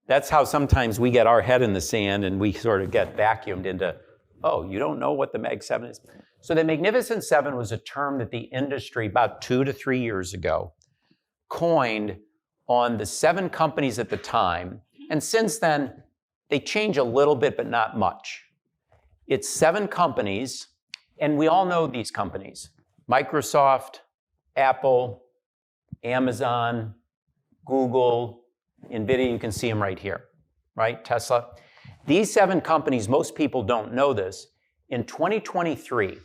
S5: That's how sometimes we get our head in the sand and we sort of get vacuumed into, oh, you don't know what the Mag 7 is? So the Magnificent Seven was a term that the industry about 2 to 3 years ago coined on the 7 companies at the time. And since then, they change a little bit, but not much. It's 7 companies, and we all know these companies. Microsoft, Apple, Amazon, Google, NVIDIA, you can see them right here, right? Tesla. These 7 companies, most people don't know this, in 2023,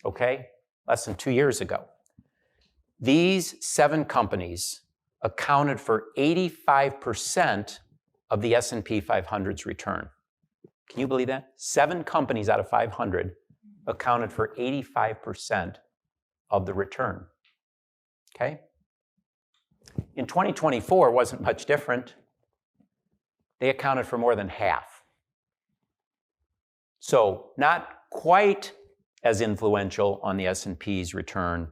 S5: okay, less than 2 years ago, these 7 companies accounted for 85% of the S&P 500's return. Can you believe that? 7 companies out of 500 accounted for 85% of the return, okay? In 2024, it wasn't much different. They accounted for more than half. So not quite as influential on the S&P's return,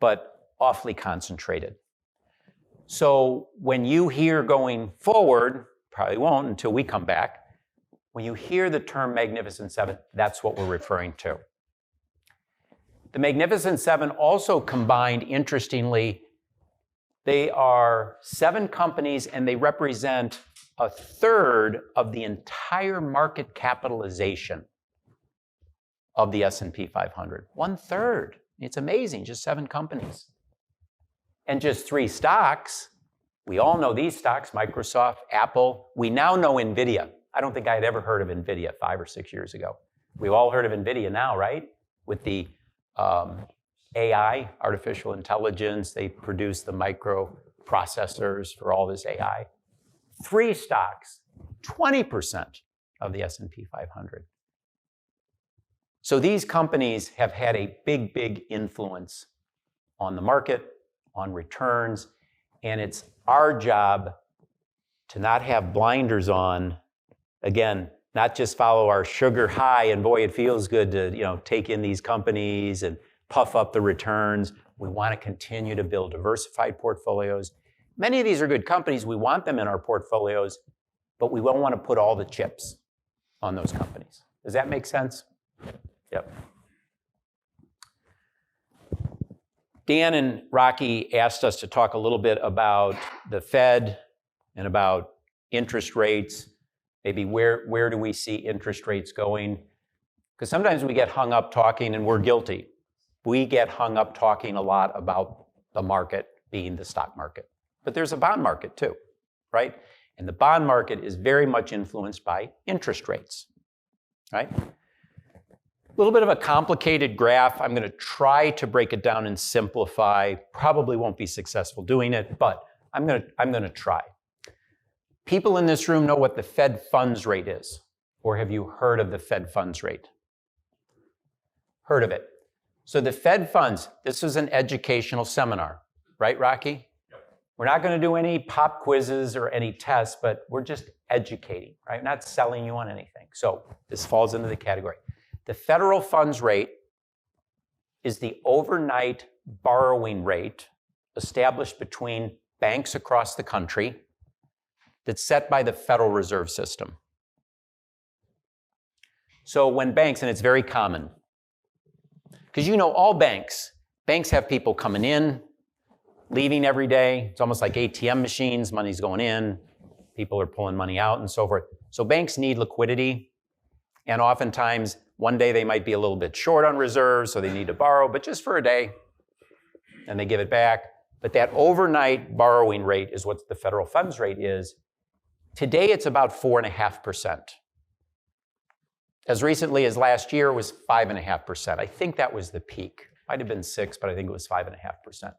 S5: but awfully concentrated. So when you hear going forward, probably won't until we come back, when you hear the term Magnificent Seven, that's what we're referring to. The Magnificent Seven also combined, interestingly, they are 7 companies and they represent 1/3 of the entire market capitalization of the S&P 500. 1/3. It's amazing, just 7 companies. And just 3 stocks. We all know these stocks, Microsoft, Apple. We now know NVIDIA. I don't think I had ever heard of NVIDIA 5 or 6 years ago. We've all heard of NVIDIA now, right? With the AI, artificial intelligence, they produce the microprocessors for all this AI. 3 stocks, 20% of the S&P 500. So these companies have had a big, big influence on the market, on returns, and it's our job to not have blinders on. Again, not just follow our sugar high and boy, it feels good to take in these companies and puff up the returns. We want to continue to build diversified portfolios. Many of these are good companies. We want them in our portfolios, but we don't want to put all the chips on those companies. Does that make sense? Yep. Dan and Rocky asked us to talk a little bit about the Fed and about interest rates. Maybe where do we see interest rates going? Because sometimes we get hung up talking, and we're guilty. We get hung up talking a lot about the market being the stock market. But there's a bond market too, right? And the bond market is very much influenced by interest rates, right? A little bit of a complicated graph. I'm going to try to break it down and simplify. Probably won't be successful doing it, but I'm going to try. People in this room know what the Fed funds rate is, or have you heard of the Fed funds rate? Heard of it. So the Fed funds, this is an educational seminar, right, Rocky? We're not going to do any pop quizzes or any tests, but we're just educating, right? Not selling you on anything. So this falls into the category. The federal funds rate is the overnight borrowing rate established between banks across the country that's set by the Federal Reserve System. So when banks, and it's very common, because you know all banks have people coming in, leaving every day. It's almost like ATM machines, money's going in, people are pulling money out and so forth. So banks need liquidity, and oftentimes one day they might be a little bit short on reserves, so they need to borrow, but just for a day, and they give it back. But that overnight borrowing rate is what the federal funds rate is. Today it's about 4.5%. As recently as last year, it was 5.5%. I think that was the peak. Might have been 6, but I think it was 5.5%.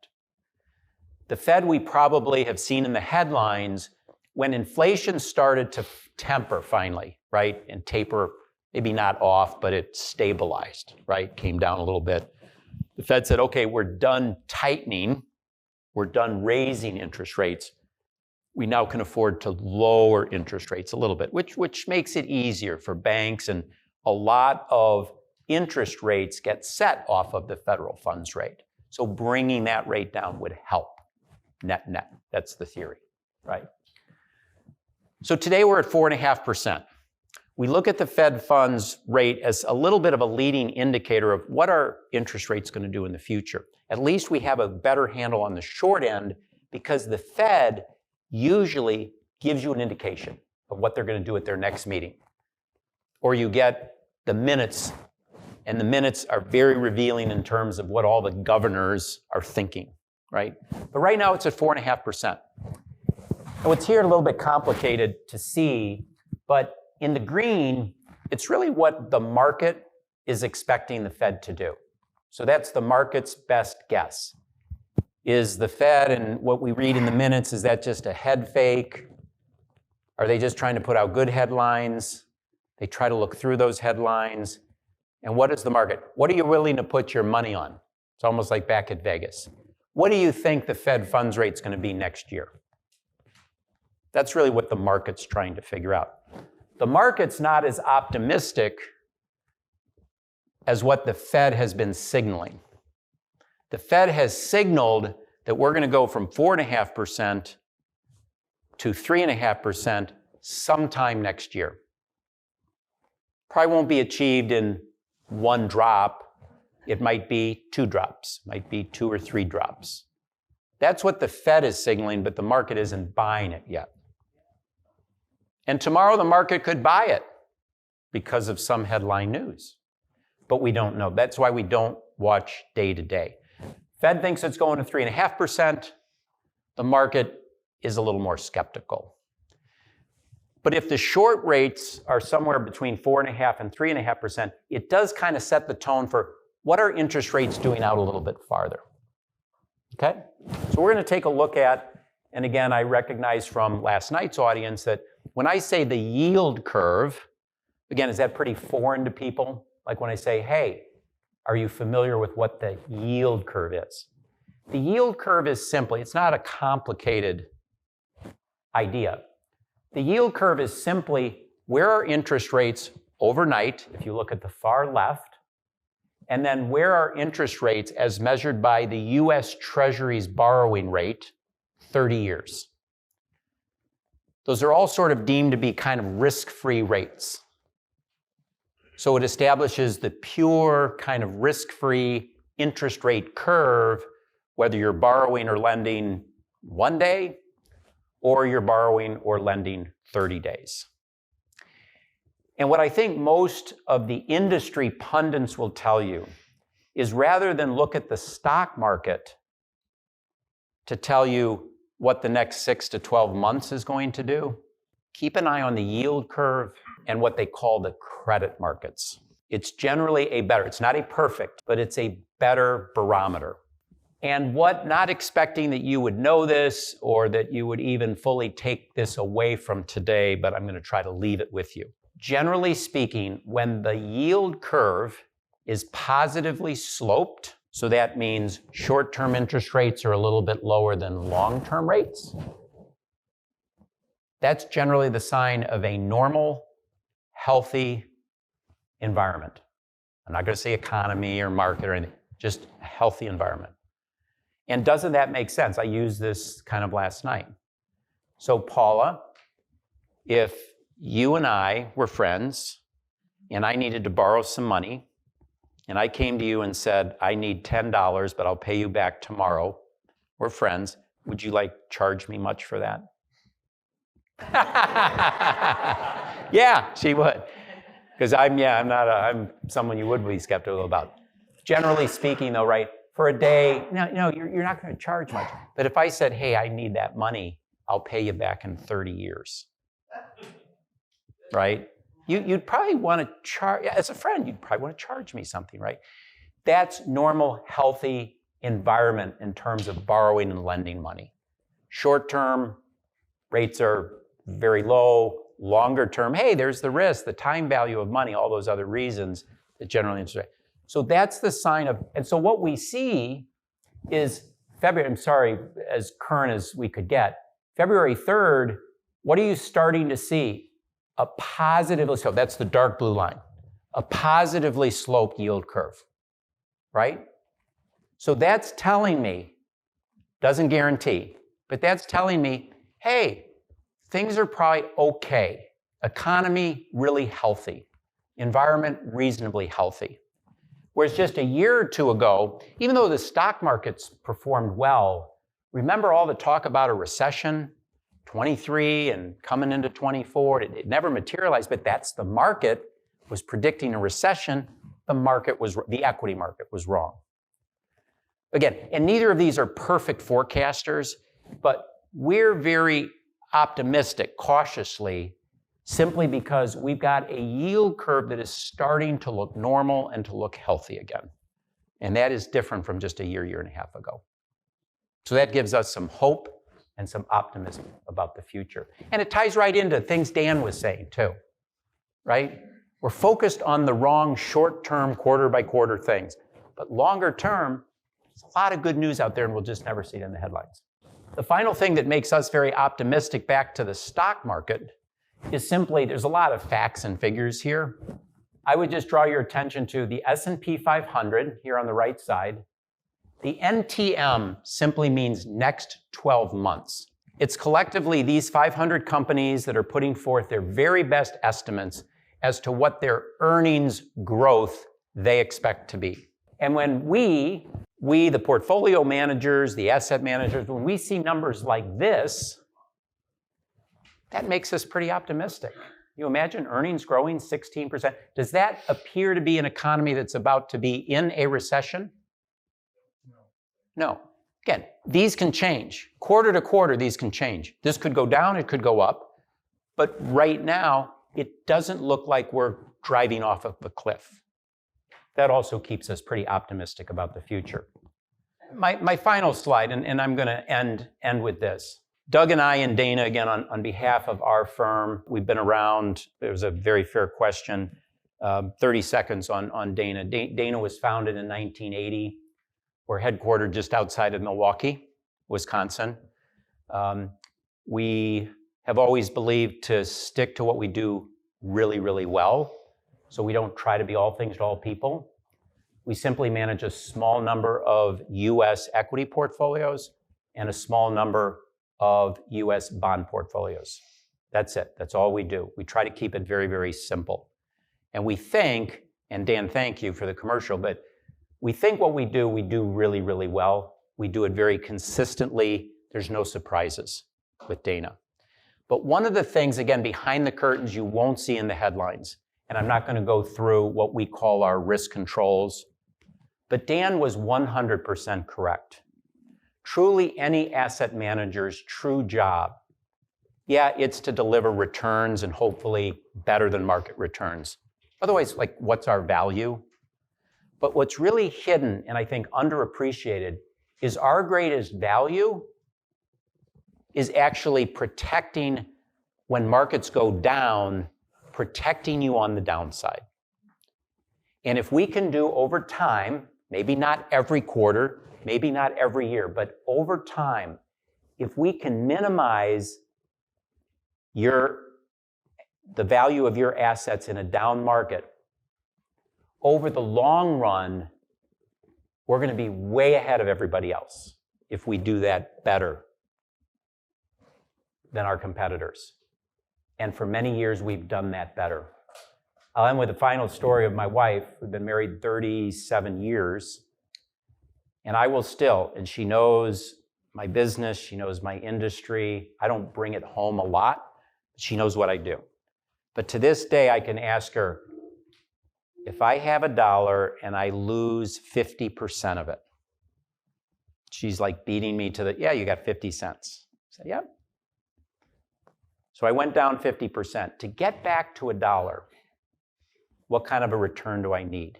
S5: The Fed, we probably have seen in the headlines when inflation started to temper finally, right? And taper, maybe not off, but it stabilized, right? Came down a little bit. The Fed said, okay, we're done tightening. We're done raising interest rates. We now can afford to lower interest rates a little bit, which makes it easier for banks, and a lot of interest rates get set off of the federal funds rate. So bringing that rate down would help, net. That's the theory, right? So today we're at 4.5%. We look at the Fed funds rate as a little bit of a leading indicator of what are interest rates going to do in the future. At least we have a better handle on the short end, because the Fed usually gives you an indication of what they're going to do at their next meeting. Or you get the minutes, and the minutes are very revealing in terms of what all the governors are thinking, right? But right now it's at 4.5%. And what's here a little bit complicated to see, but in the green, it's really what the market is expecting the Fed to do. So that's the market's best guess. Is the Fed, and what we read in the minutes, is that just a head fake? Are they just trying to put out good headlines? They try to look through those headlines. And what is the market? What are you willing to put your money on? It's almost like back at Vegas. What do you think the Fed funds rate's going to be next year? That's really what the market's trying to figure out. The market's not as optimistic as what the Fed has been signaling. The Fed has signaled that we're going to go from 4.5% to 3.5% sometime next year. Probably won't be achieved in one drop. It might be 2 drops, might be 2 or 3 drops. That's what the Fed is signaling, but the market isn't buying it yet. And tomorrow the market could buy it because of some headline news. But we don't know. That's why we don't watch day to day. Fed thinks it's going to 3.5%. The market is a little more skeptical. But if the short rates are somewhere between 4.5% and 3.5%, it does kind of set the tone for what are interest rates doing out a little bit farther. Okay? So we're going to take a look at, and again, I recognize from last night's audience that when I say the yield curve, again, is that pretty foreign to people? Like when I say, hey, are you familiar with what the yield curve is? The yield curve is simply, it's not a complicated idea. The yield curve is simply where are interest rates overnight, if you look at the far left, and then where are interest rates as measured by the US Treasury's borrowing rate, 30 years. Those are all sort of deemed to be kind of risk-free rates. So it establishes the pure kind of risk-free interest rate curve, whether you're borrowing or lending 1 day, or you're borrowing or lending 30 days. And what I think most of the industry pundits will tell you is rather than look at the stock market to tell you what the next 6 to 12 months is going to do, keep an eye on the yield curve and what they call the credit markets. It's generally a better, it's not a perfect, but it's a better barometer. And what, not expecting that you would know this or that you would even fully take this away from today, but I'm going to try to leave it with you. Generally speaking, when the yield curve is positively sloped, so that means short-term interest rates are a little bit lower than long-term rates, that's generally the sign of a normal, healthy environment. I'm not going to say economy or market or anything, just a healthy environment. And doesn't that make sense? I used this kind of last night. So Paula, if you and I were friends and I needed to borrow some money and I came to you and said, I need $10, but I'll pay you back tomorrow, we're friends, would you charge me much for that? Yeah, she would. Because I'm someone you would be skeptical about. Generally speaking though, right, for a day, no, you're not going to charge much. But if I said, hey, I need that money, I'll pay you back in 30 years, right? You'd probably want to charge, as a friend, you'd probably want to charge me something, right? That's normal, healthy environment in terms of borrowing and lending money. Short-term rates are very low. Longer term, hey, there's the risk, the time value of money, all those other reasons that generally interest rate. So that's the sign of, and so what we see is as current as we could get, February 3rd, what are you starting to see? A positively, so that's the dark blue line, a positively sloped yield curve, right? So that's telling me, doesn't guarantee, but that's telling me, hey, things are probably okay. Economy really healthy. Environment reasonably healthy. Whereas just a year or two ago, even though the stock markets performed well, remember all the talk about a recession, 23 and coming into 24, it never materialized, but that's the market was predicting a recession. The equity market was wrong. Again, and neither of these are perfect forecasters, but we're very optimistic, cautiously, simply because we've got a yield curve that is starting to look normal and to look healthy again. And that is different from just a year and a half ago. So that gives us some hope and some optimism about the future. And it ties right into things Dan was saying too, right? We're focused on the wrong short-term, quarter-by-quarter things. But longer term, there's a lot of good news out there and we'll just never see it in the headlines. The final thing that makes us very optimistic back to the stock market is simply, there's a lot of facts and figures here. I would just draw your attention to the S&P 500 here on the right side. The NTM simply means next 12 months. It's collectively these 500 companies that are putting forth their very best estimates as to what their earnings growth they expect to be. And when we, the portfolio managers, the asset managers, when we see numbers like this, that makes us pretty optimistic. You imagine earnings growing 16%. Does that appear to be an economy that's about to be in a recession? No. Again, these can change. Quarter to quarter, these can change. This could go down, it could go up. But right now, it doesn't look like we're driving off of a cliff. That also keeps us pretty optimistic about the future. My final slide, and I'm going to end with this. Doug and I and Dana, again, on behalf of our firm, we've been around. It was a very fair question. 30 seconds on Dana. Dana was founded in 1980. We're headquartered just outside of Milwaukee, Wisconsin. We have always believed to stick to what we do really, really well. So we don't try to be all things to all people. We simply manage a small number of U.S. equity portfolios and a small number of U.S. bond portfolios. That's it. That's all we do. We try to keep it very, very simple. And we think, and Dan, thank you for the commercial, but we think what we do really, really well. We do it very consistently. There's no surprises with Dana. But one of the things, again, behind the curtains you won't see in the headlines, and I'm not going to go through what we call our risk controls, but Dan was 100% correct. Truly, any asset manager's true job, it's to deliver returns and hopefully better than market returns. Otherwise, what's our value? But what's really hidden and I think underappreciated is our greatest value is actually protecting when markets go down, protecting you on the downside. And if we can do over time, maybe not every quarter, maybe not every year, but over time, if we can minimize the value of your assets in a down market, over the long run, we're going to be way ahead of everybody else if we do that better than our competitors. And for many years, we've done that better. I'll end with the final story of my wife. We've been married 37 years. And I will still, and she knows my business, she knows my industry. I don't bring it home a lot. She knows what I do. But to this day, I can ask her, if I have $1 and I lose 50% of it, she's like beating me to yeah, you got 50 cents. I say, yep. So I went down 50%. To get back to $1, what kind of a return do I need?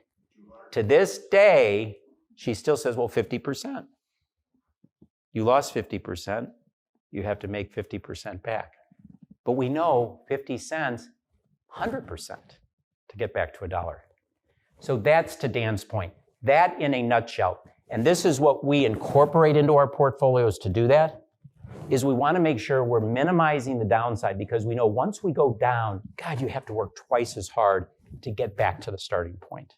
S5: To this day, she still says, well, 50%. You lost 50%, you have to make 50% back. But we know 50 cents, 100% to get back to $1. So that's to Dan's point. That in a nutshell. And this is what we incorporate into our portfolios to do that, is we want to make sure we're minimizing the downside, because we know once we go down, God, you have to work twice as hard to get back to the starting point.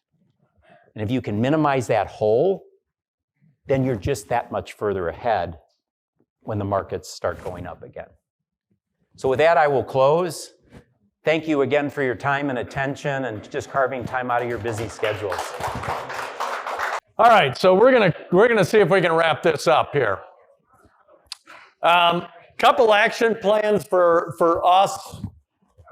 S5: And if you can minimize that hole, then you're just that much further ahead when the markets start going up again. So with that, I will close. Thank you again for your time and attention and just carving time out of your busy schedules.
S2: All right, so we're gonna see if we can wrap this up here. Couple action plans for us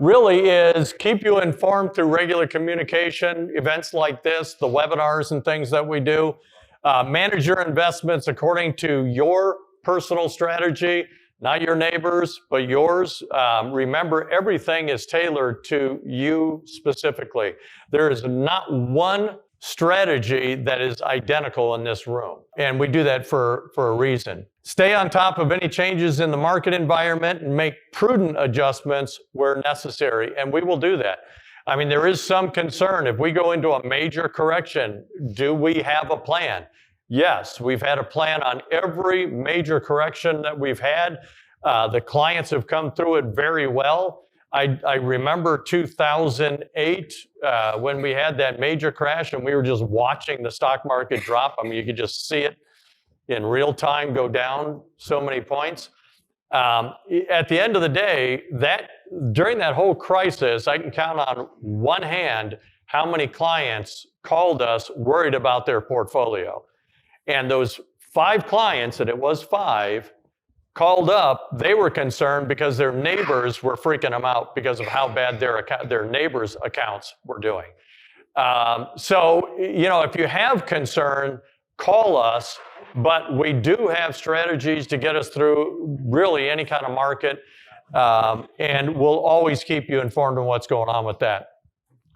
S2: really is keep you informed through regular communication, events like this, the webinars and things that we do. Manage your investments according to your personal strategy, not your neighbors, but yours. Remember, everything is tailored to you specifically. There is not one strategy that is identical in this room, and we do that for a reason. Stay on top of any changes in the market environment and make prudent adjustments where necessary, and we will do that. I mean, there is some concern. If we go into a major correction, do we have a plan? Yes, we've had a plan on every major correction that we've had. The clients have come through it very well. I remember 2008 when we had that major crash and we were just watching the stock market drop. I mean, you could just see it in real time go down so many points. At the end of the day, during that whole crisis, I can count on one hand how many clients called us worried about their portfolio. And those 5 clients, and it was 5, called up, they were concerned because their neighbors were freaking them out because of how bad their neighbors' accounts were doing. So, you know, if you have concern, call us, but we do have strategies to get us through really any kind of market, and we'll always keep you informed on what's going on with that.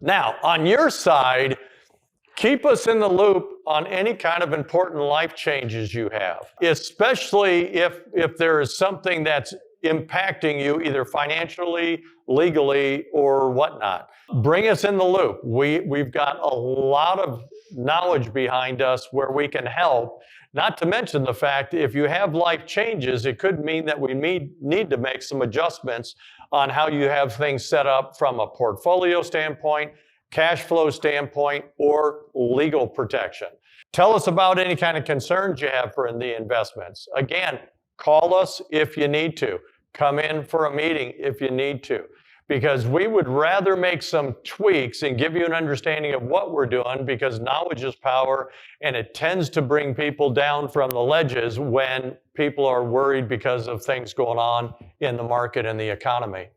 S2: Now, on your side, keep us in the loop on any kind of important life changes you have, especially if there is something that's impacting you either financially, legally, or whatnot. Bring us in the loop. We've got a lot of knowledge behind us where we can help, not to mention the fact if you have life changes, it could mean that we need to make some adjustments on how you have things set up from a portfolio standpoint, cash flow standpoint, or legal protection. Tell us about any kind of concerns you have for the investments. Again, call us if you need to. Come in for a meeting if you need to, because we would rather make some tweaks and give you an understanding of what we're doing, because knowledge is power, and it tends to bring people down from the ledges when people are worried because of things going on in the market and the economy.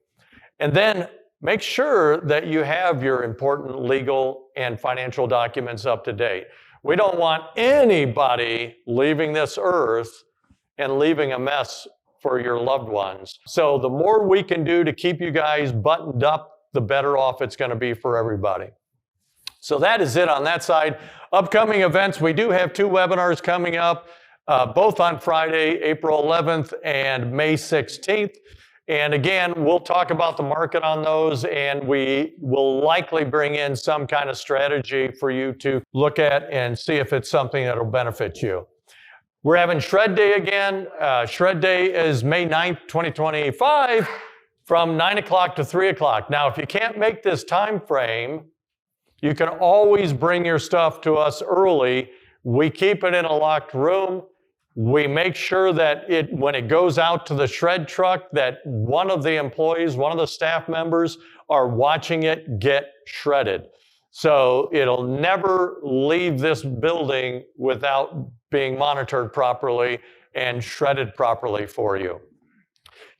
S2: And then make sure that you have your important legal and financial documents up to date. We don't want anybody leaving this earth and leaving a mess for your loved ones. So the more we can do to keep you guys buttoned up, the better off it's going to be for everybody. So that is it on that side. Upcoming events, we do have 2 webinars coming up. both on Friday, April 11th and May 16th. And again, we'll talk about the market on those, and we will likely bring in some kind of strategy for you to look at and see if it's something that'll benefit you. We're having Shred Day again. Shred Day is May 9th, 2025, from 9 o'clock to 3 o'clock. Now, if you can't make this time frame, you can always bring your stuff to us early. We keep it in a locked room. We make sure that when it goes out to the shred truck, that one of the employees, one of the staff members are watching it get shredded. So it'll never leave this building without being monitored properly and shredded properly for you.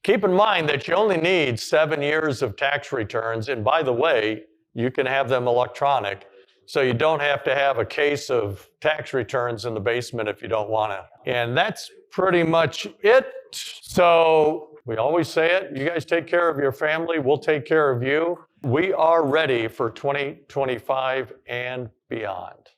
S2: Keep in mind that you only need 7 years of tax returns. And by the way, you can have them electronic. So you don't have to have a case of tax returns in the basement if you don't want to. And that's pretty much it. So we always say it, you guys take care of your family, we'll take care of you. We are ready for 2025 and beyond.